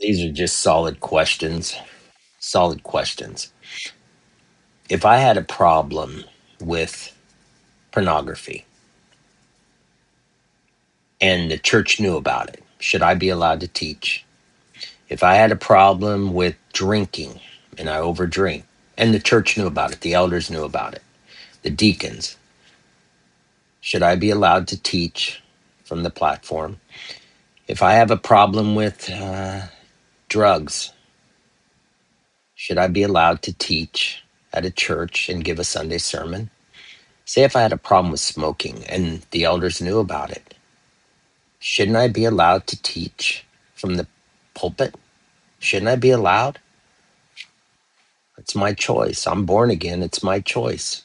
These are just solid questions. Solid questions. If I had a problem with pornography and the church knew about it, should I be allowed to teach? If I had a problem with drinking and I overdrink and the church knew about it, the elders knew about it, the deacons, should I be allowed to teach from the platform? If I have a problem with drugs, should I be allowed to teach at a church and give a Sunday sermon? Say if I had a problem with smoking and the elders knew about it, shouldn't I be allowed to teach from the pulpit? Shouldn't I be allowed? It's my choice. I'm born again. It's my choice.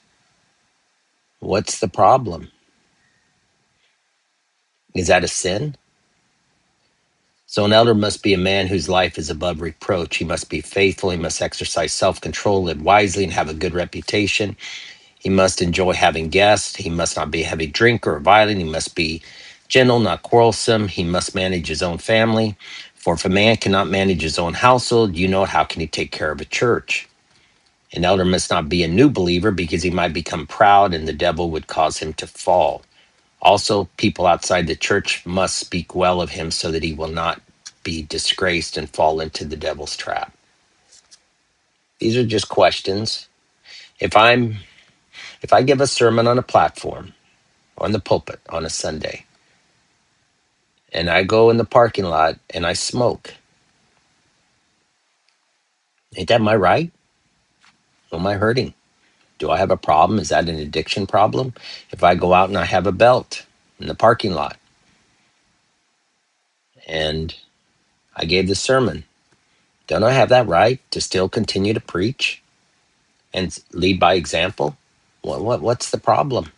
What's the problem? Is that a sin? So an elder must be a man whose life is above reproach. He must be faithful. He must exercise self-control, live wisely, and have a good reputation. He must enjoy having guests. He must not be a heavy drinker or violent. He must be gentle, not quarrelsome. He must manage his own family. For if a man cannot manage his own household, you know, how can he take care of a church? An elder must not be a new believer because he might become proud and the devil would cause him to fall. Also, people outside the church must speak well of him so that he will not be disgraced and fall into the devil's trap. These are just questions. If I give a sermon on a platform, on the pulpit on a Sunday, and I go in the parking lot and I smoke, ain't that my right? Who am I hurting? Do I have a problem? Is that an addiction problem? If I go out and I have a belt in the parking lot and I gave the sermon, don't I have that right to still continue to preach and lead by example? What's the problem?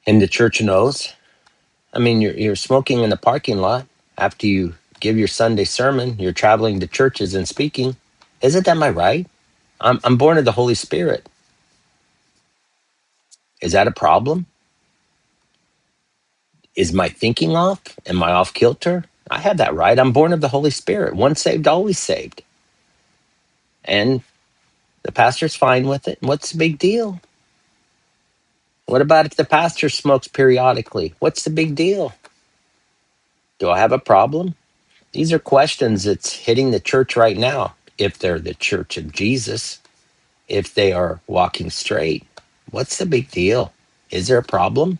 And the church knows. I mean, you're smoking in the parking lot after you give your Sunday sermon. You're traveling to churches and speaking. Isn't that my right? I'm born of the Holy Spirit. Is that a problem? Is my thinking off? Am I off kilter? I have that right. I'm born of the Holy Spirit. Once saved, always saved. And the pastor's fine with it. What's the big deal? What about if the pastor smokes periodically? What's the big deal? Do I have a problem? These are questions that's hitting the church right now. If they're the church of Jesus, if they are walking straight, what's the big deal? Is there a problem?